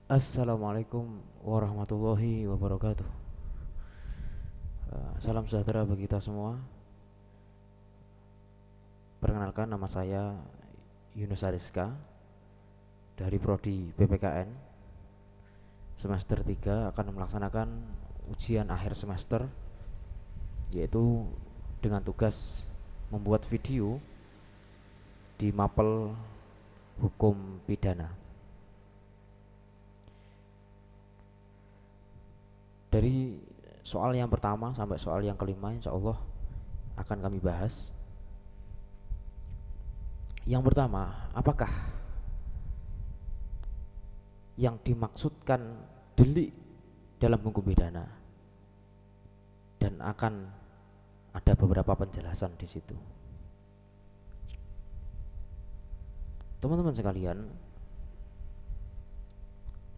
Assalamualaikum warahmatullahi wabarakatuh. Salam sejahtera bagi kita semua. Perkenalkan, nama saya Yunus Ariska dari Prodi PPKN. Semester 3 akan melaksanakan ujian akhir semester, yaitu dengan tugas membuat video di mapel hukum pidana. Dari soal yang pertama sampai soal yang kelima, insya Allah akan kami bahas. Yang pertama, apakah yang dimaksudkan delik dalam hukum pidana? Dan akan ada beberapa penjelasan di situ. Teman-teman sekalian,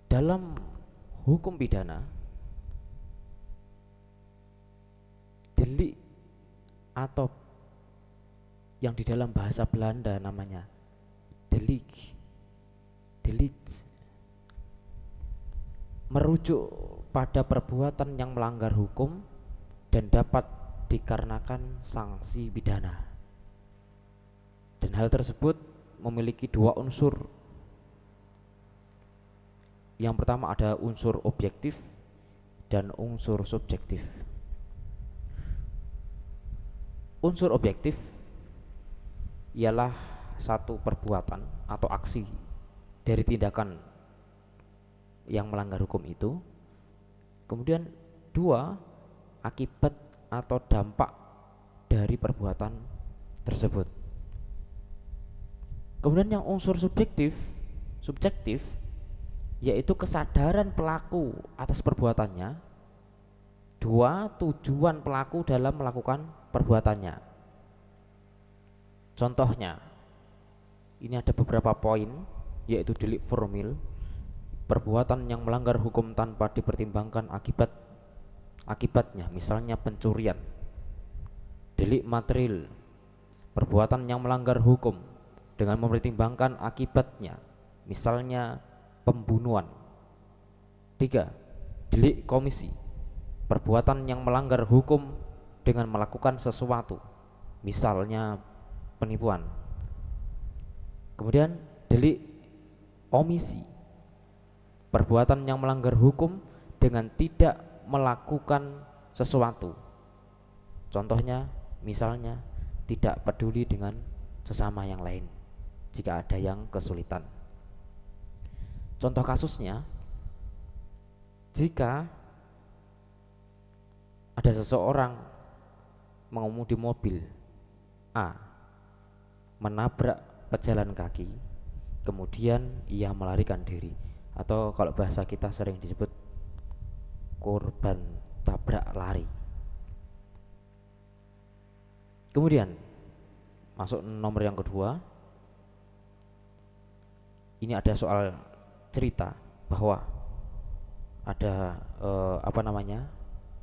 dalam hukum pidana, delik atau yang di dalam bahasa Belanda namanya delik, merujuk pada perbuatan yang melanggar hukum dan dapat dikarenakan sanksi pidana. Dan hal tersebut memiliki dua unsur. Yang pertama ada unsur objektif dan unsur subjektif. Unsur objektif ialah satu perbuatan atau aksi dari tindakan yang melanggar hukum itu. Kemudian dua, akibat atau dampak dari perbuatan tersebut. Kemudian yang unsur subjektif yaitu kesadaran pelaku atas perbuatannya. Dua, tujuan pelaku dalam melakukan perbuatannya. Contohnya, ini ada beberapa poin, yaitu delik formil, perbuatan yang melanggar hukum tanpa dipertimbangkan akibatnya, misalnya pencurian. Delik material, perbuatan yang melanggar hukum dengan mempertimbangkan akibatnya, misalnya pembunuhan. Tiga, delik komisi, perbuatan yang melanggar hukum dengan melakukan sesuatu, misalnya penipuan. Kemudian delik omisi, perbuatan yang melanggar hukum dengan tidak melakukan sesuatu. Contohnya, misalnya tidak peduli dengan sesama yang lain jika ada yang kesulitan. Contoh kasusnya, jika ada seseorang mengemudi mobil A, menabrak pejalan kaki, kemudian ia melarikan diri, atau kalau bahasa kita sering disebut korban tabrak lari. Kemudian masuk nomor yang kedua, ini ada soal cerita bahwa ada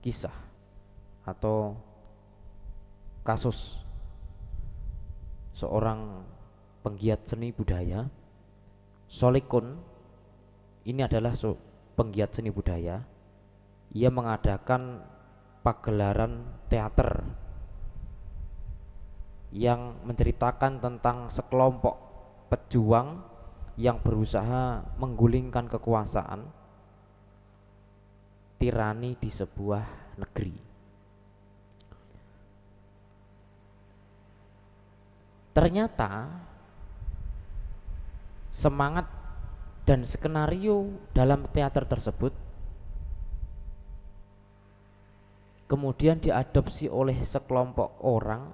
kisah atau kasus seorang penggiat seni budaya, Solikun. Ini adalah penggiat seni budaya. Ia mengadakan pagelaran teater yang menceritakan tentang sekelompok pejuang yang berusaha menggulingkan kekuasaan tirani di sebuah negeri. Ternyata semangat dan skenario dalam teater tersebut kemudian diadopsi oleh sekelompok orang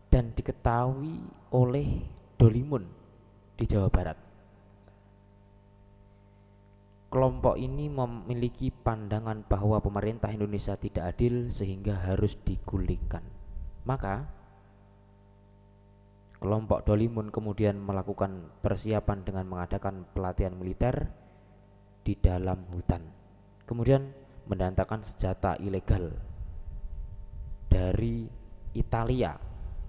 dan diketahui oleh Dolimun di Jawa Barat. Kelompok ini memiliki pandangan bahwa pemerintah Indonesia tidak adil sehingga harus digulingkan. Maka kelompok Dolimun kemudian melakukan persiapan dengan mengadakan pelatihan militer di dalam hutan. Kemudian mendatangkan senjata ilegal dari Italia.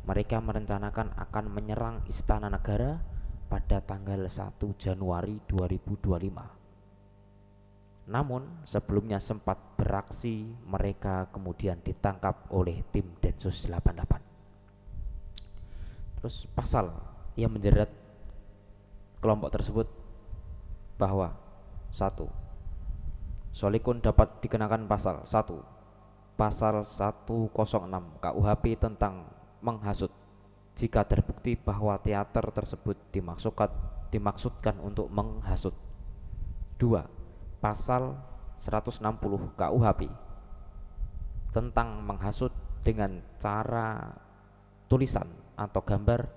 Mereka merencanakan akan menyerang Istana Negara pada tanggal 1 Januari 2025. Namun sebelumnya sempat beraksi, mereka kemudian ditangkap oleh tim Densus 88. Terus pasal yang menjerat kelompok tersebut bahwa 1. Solikun dapat dikenakan pasal 1. Pasal 106 KUHP tentang menghasut jika terbukti bahwa teater tersebut dimaksudkan untuk menghasut. 2. Pasal 160 KUHP tentang menghasut dengan cara tulisan atau gambar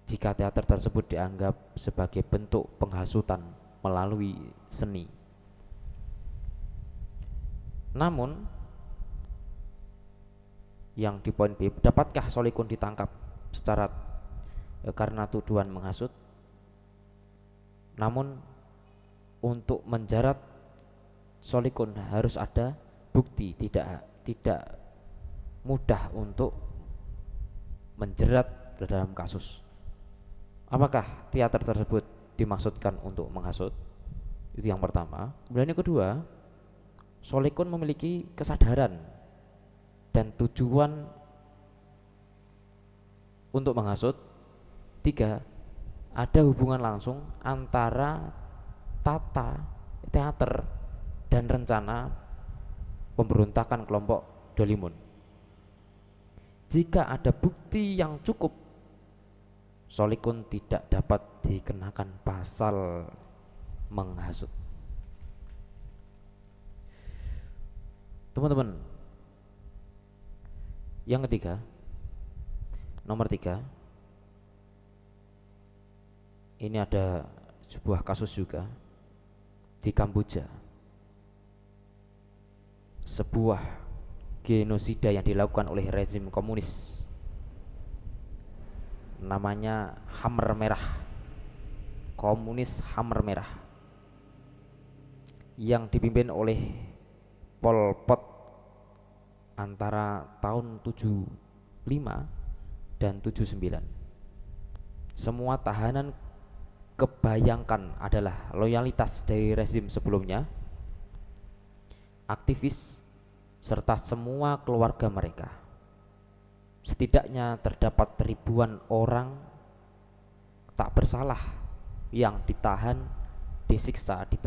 jika teater tersebut dianggap sebagai bentuk penghasutan melalui seni. Namun yang di poin B, dapatkah Solikun ditangkap secara karena tuduhan menghasut? Namun untuk menjerat Solikun harus ada bukti, tidak mudah untuk menjerat dalam kasus. Apakah teater tersebut dimaksudkan untuk menghasut? Itu yang pertama. Kemudian yang kedua, Solikun memiliki kesadaran dan tujuan untuk menghasut. 3. Ada hubungan langsung antara tata teater dan rencana pemberontakan kelompok Dolimun. Jika ada bukti yang cukup, Solikun tidak dapat dikenakan pasal menghasut. Teman-teman, yang ketiga, nomor 3, ini ada sebuah kasus juga di Kamboja, sebuah genosida yang dilakukan oleh rezim komunis, namanya Khmer Merah, komunis Khmer Merah, yang dipimpin oleh Pol Pot antara tahun 75 dan 79. Semua tahanan kebayangkan adalah loyalitas dari rezim sebelumnya, aktivis, serta semua keluarga mereka. Setidaknya terdapat ribuan orang tak bersalah yang ditahan, disiksa di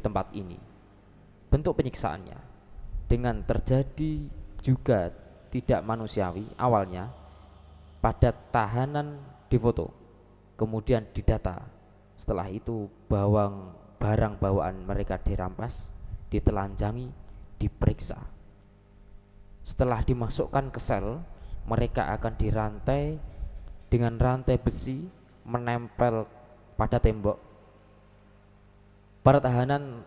tempat ini. Bentuk penyiksaannya dengan terjadi juga tidak manusiawi. Awalnya pada tahanan difoto, kemudian didata. Setelah itu barang bawaan mereka dirampas, ditelanjangi, diperiksa. Setelah dimasukkan ke sel, mereka akan dirantai dengan rantai besi menempel pada tembok. Para tahanan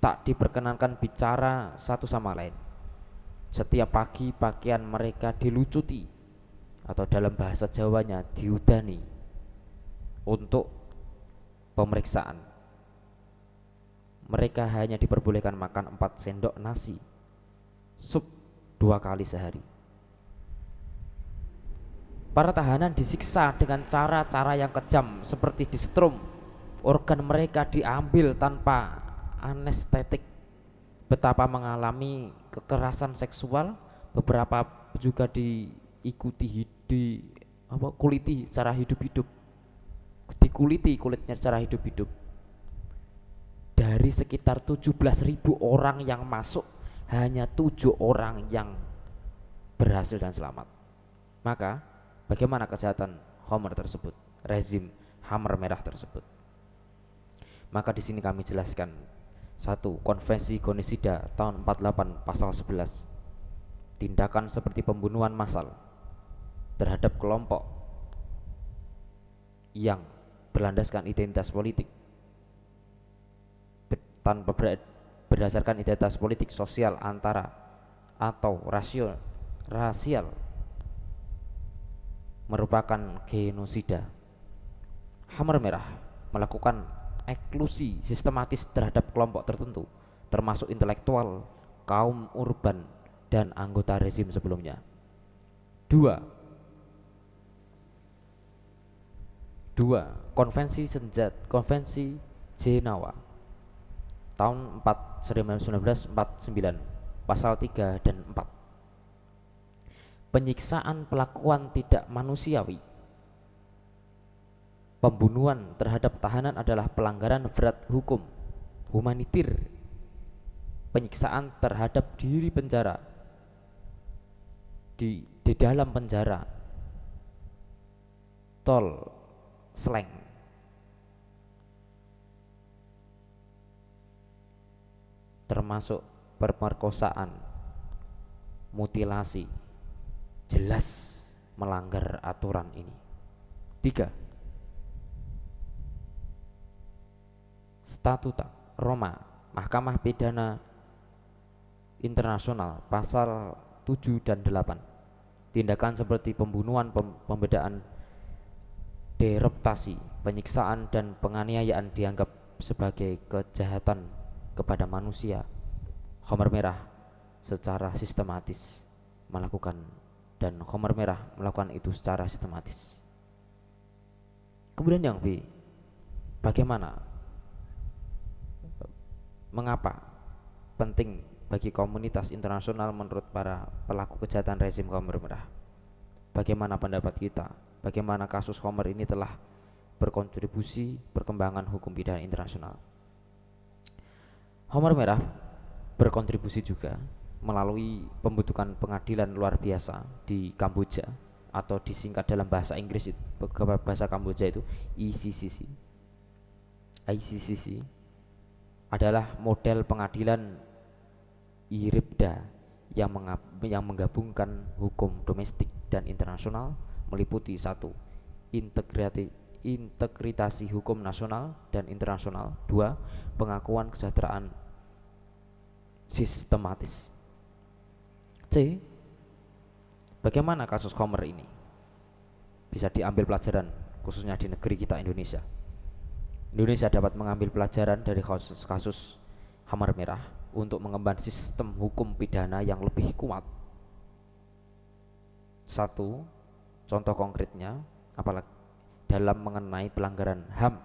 tak diperkenankan bicara satu sama lain. Setiap pagi pakaian mereka dilucuti, atau dalam bahasa Jawanya diudani, untuk pemeriksaan. Mereka hanya diperbolehkan makan 4 sendok nasi, sup 2 kali sehari. Para tahanan disiksa dengan cara-cara yang kejam, seperti disetrum, organ mereka diambil tanpa anestetik. Betapa mengalami kekerasan seksual, beberapa juga kuliti secara hidup-hidup, dikuliti kulitnya secara hidup-hidup. Dari sekitar 17.000 orang yang masuk, hanya 7 orang yang berhasil dan selamat. Maka bagaimana kesehatan Khmer tersebut, rezim Khmer Merah tersebut? Maka di sini kami jelaskan. 1. Konvensi Genosida tahun 48 pasal 11. Tindakan seperti pembunuhan massal terhadap kelompok yang berlandaskan identitas politik tanpa berdasarkan identitas politik, sosial, antara atau rasial merupakan genosida. Khmer Merah melakukan eksklusi sistematis terhadap kelompok tertentu, termasuk intelektual, kaum urban, dan anggota rezim sebelumnya. 2. Konvensi Jenawa tahun 1949 pasal 3 dan 4. Penyiksaan pelakuan tidak manusiawi. Pembunuhan terhadap tahanan adalah pelanggaran berat hukum humanitir. Penyiksaan terhadap diri penjara di dalam penjara, tol, slang, termasuk pemerkosaan, mutilasi, jelas melanggar aturan ini. 3. Statuta Roma Mahkamah Pidana Internasional pasal 7 dan 8. Tindakan seperti pembunuhan, pembedaan, dereptasi, penyiksaan dan penganiayaan dianggap sebagai kejahatan kepada manusia. Khmer Merah secara sistematis melakukan, dan Khmer Merah melakukan itu secara sistematis. Kemudian yang B, bagaimana, mengapa penting bagi komunitas internasional menurut para pelaku kejahatan rezim Khmer Merah? Bagaimana pendapat kita? Bagaimana kasus Khmer ini telah berkontribusi perkembangan hukum pidana internasional? Khmer Merah berkontribusi juga melalui pembentukan pengadilan luar biasa di Kamboja, atau disingkat dalam bahasa Inggris, bahasa Kamboja itu ICCC. ICCC adalah model pengadilan IRIBDA yang menggabungkan hukum domestik dan internasional, meliputi 1. Integritasi hukum nasional dan internasional. 2. Pengakuan kesejahteraan sistematis. C. Bagaimana kasus Khmer ini bisa diambil pelajaran, khususnya di negeri kita Indonesia. Indonesia dapat mengambil pelajaran dari kasus Khmer Merah untuk mengembangkan sistem hukum pidana yang lebih kuat. 1. Contoh konkretnya apalagi dalam mengenai pelanggaran HAM,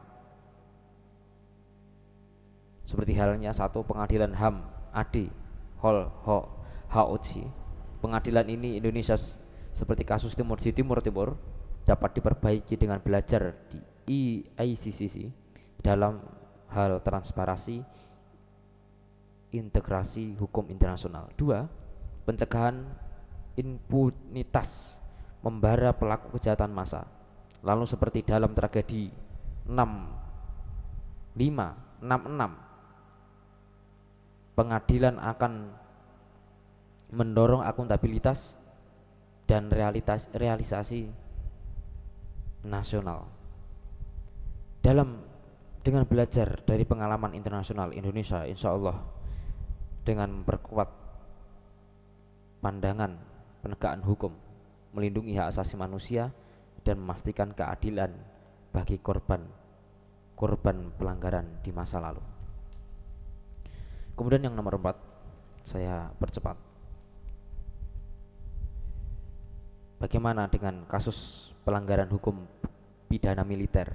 seperti halnya 1. Pengadilan HAM AD HOJ. Pengadilan ini Indonesia seperti kasus Timur dapat diperbaiki dengan belajar di ICCC dalam hal transparansi, integrasi hukum internasional. 2. Pencegahan impunitas membara pelaku kejahatan massa. Lalu seperti dalam tragedi 6566, pengadilan akan mendorong akuntabilitas dan realisasi nasional. Dengan belajar dari pengalaman internasional, Indonesia insya Allah dengan memperkuat pandangan penegakan hukum, melindungi hak asasi manusia, dan memastikan keadilan bagi korban pelanggaran di masa lalu. Kemudian yang nomor 4, saya percepat. Bagaimana dengan kasus pelanggaran hukum pidana militer,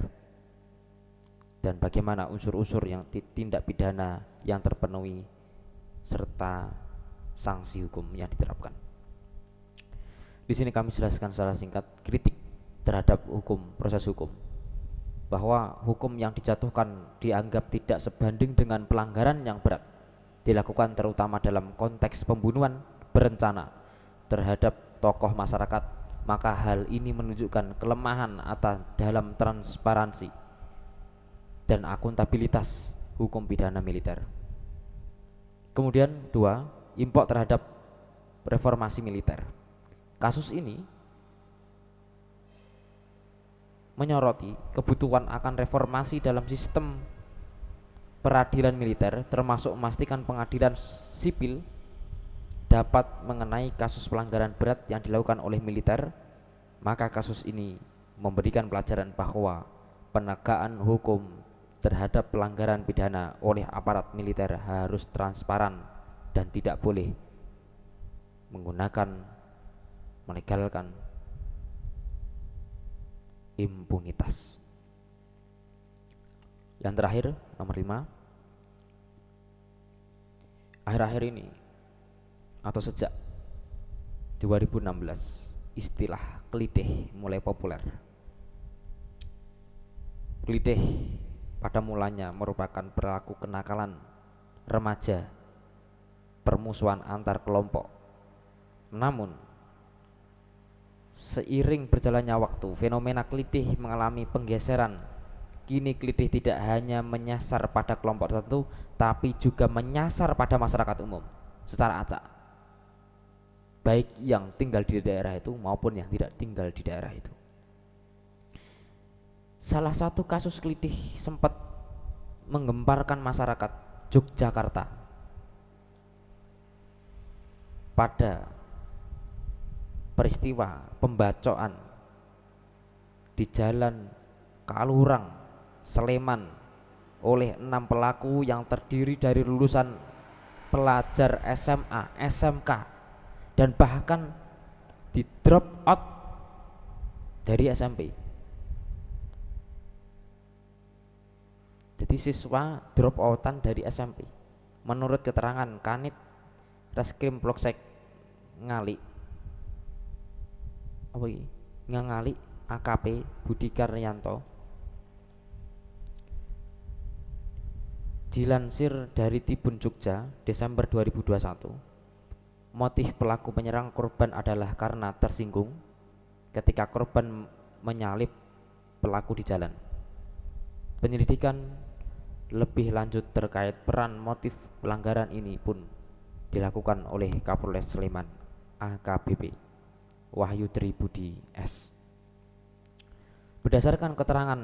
dan bagaimana unsur-unsur yang tindak pidana yang terpenuhi serta sanksi hukum yang diterapkan. Di sini kami jelaskan secara singkat kritik terhadap proses hukum, bahwa hukum yang dijatuhkan dianggap tidak sebanding dengan pelanggaran yang berat dilakukan terutama dalam konteks pembunuhan berencana terhadap tokoh masyarakat, maka hal ini menunjukkan kelemahan dalam transparansi dan akuntabilitas hukum pidana militer. Kemudian 2, impor terhadap reformasi militer. Kasus ini menyoroti kebutuhan akan reformasi dalam sistem peradilan militer, termasuk memastikan pengadilan sipil dapat mengenai kasus pelanggaran berat yang dilakukan oleh militer. Maka kasus ini memberikan pelajaran bahwa penegakan hukum terhadap pelanggaran pidana oleh aparat militer harus transparan dan tidak boleh melegalkan impunitas. Yang terakhir, nomor 5, akhir-akhir ini atau sejak 2016 istilah klitih mulai populer. Klitih pada mulanya merupakan perilaku kenakalan remaja, permusuhan antar kelompok. Namun seiring berjalannya waktu, fenomena klitih mengalami penggeseran. Kini klitih tidak hanya menyasar pada kelompok tertentu, tapi juga menyasar pada masyarakat umum secara acak, baik yang tinggal di daerah itu maupun yang tidak tinggal di daerah itu. Salah satu kasus klitih sempat menggemparkan masyarakat Yogyakarta pada peristiwa pembacokan di Jalan Kalurang, Sleman oleh 6 pelaku yang terdiri dari lulusan pelajar SMA, SMK, dan bahkan di drop out dari SMP. Jadi siswa drop outan dari SMP. Menurut keterangan Kanit Reskrim Polsek Ngalik Ngalik AKP Budi Karyanto, dilansir dari Tribun Jogja Desember 2021, motif pelaku penyerang korban adalah karena tersinggung ketika korban menyalip pelaku di jalan. Penyelidikan lebih lanjut terkait peran motif pelanggaran ini pun dilakukan oleh Kapolres Sleman AKBP Wahyu Tribudi S. Berdasarkan keterangan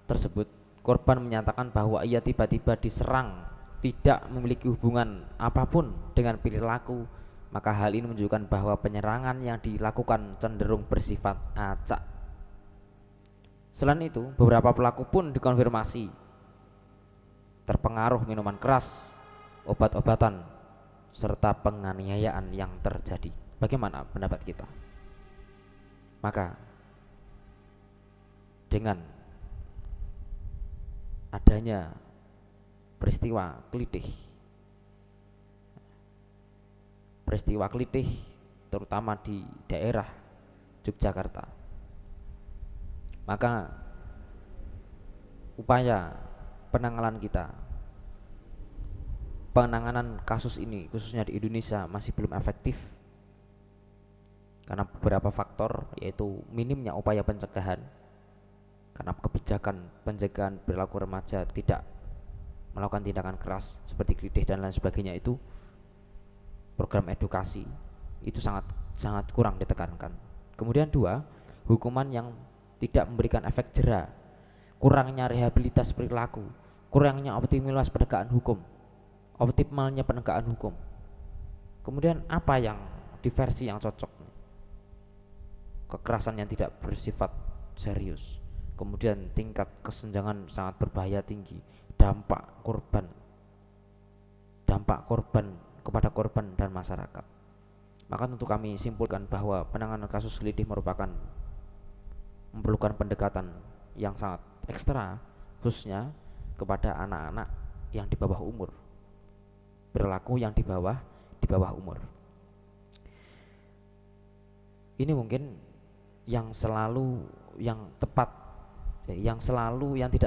tersebut, korban menyatakan bahwa ia tiba-tiba diserang, tidak memiliki hubungan apapun dengan perilaku, maka hal ini menunjukkan bahwa penyerangan yang dilakukan cenderung bersifat acak. Selain itu, beberapa pelaku pun dikonfirmasi terpengaruh minuman keras, obat-obatan, serta penganiayaan yang terjadi. Bagaimana pendapat kita? Maka dengan adanya peristiwa klitih terutama di daerah Yogyakarta, maka upaya penanganan kasus ini khususnya di Indonesia masih belum efektif karena beberapa faktor, yaitu minimnya upaya pencegahan, karena kebijakan pencegahan perilaku remaja tidak melakukan tindakan keras seperti klitih dan lain sebagainya, itu program edukasi itu sangat kurang ditekankan. Kemudian 2, hukuman yang tidak memberikan efek jera, kurangnya rehabilitas perilaku, kurangnya optimalnya penegakan hukum. Kemudian apa yang diversi yang cocok? Kekerasan yang tidak bersifat serius. Kemudian tingkat kesenjangan sangat berbahaya tinggi. Dampak korban kepada korban dan masyarakat. Maka tentu kami simpulkan bahwa penanganan kasus klitih memerlukan pendekatan yang sangat ekstra, khususnya kepada anak-anak yang di bawah umur, perilaku yang di bawah umur. Ini mungkin yang tidak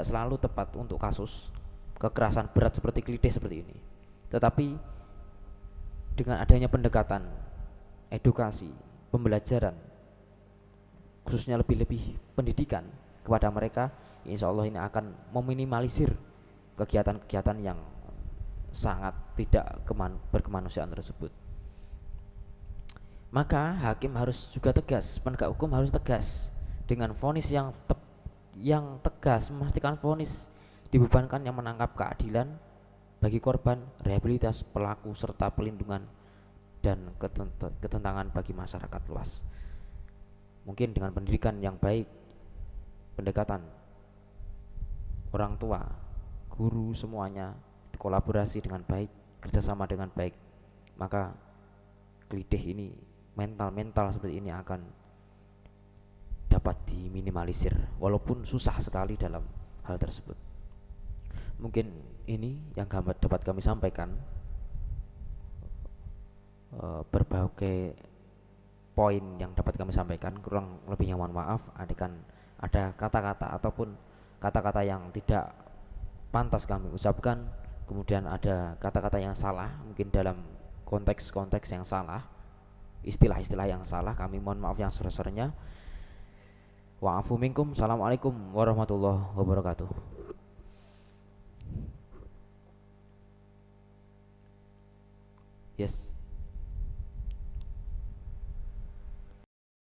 selalu tepat untuk kasus kekerasan berat seperti klitih seperti ini. Tetapi dengan adanya pendekatan edukasi, pembelajaran, khususnya lebih pendidikan kepada mereka, insya Allah ini akan meminimalisir kegiatan-kegiatan yang sangat tidak berkemanusiaan tersebut. Maka hakim harus juga tegas, penegak hukum harus tegas dengan vonis yang tegas, memastikan vonis dibebankan yang menangkap keadilan bagi korban, rehabilitas pelaku, serta pelindungan dan ketenangan bagi masyarakat luas. Mungkin dengan pendidikan yang baik, pendekatan orang tua, guru, semuanya kolaborasi dengan baik, kerjasama dengan baik, maka klitih ini, mental seperti ini akan dapat diminimalisir, walaupun susah sekali dalam hal tersebut. Mungkin ini yang dapat kami sampaikan. berbagai poin yang dapat kami sampaikan. Kurang lebihnya mohon maaf. Ada kata-kata ataupun kata-kata yang tidak pantas kami ucapkan, kemudian ada kata-kata yang salah mungkin dalam konteks-konteks yang salah, istilah-istilah yang salah, kami mohon maaf yang sebesar-besarnya. Wa'afu minkum. Assalamualaikum warahmatullahi wabarakatuh. Yes.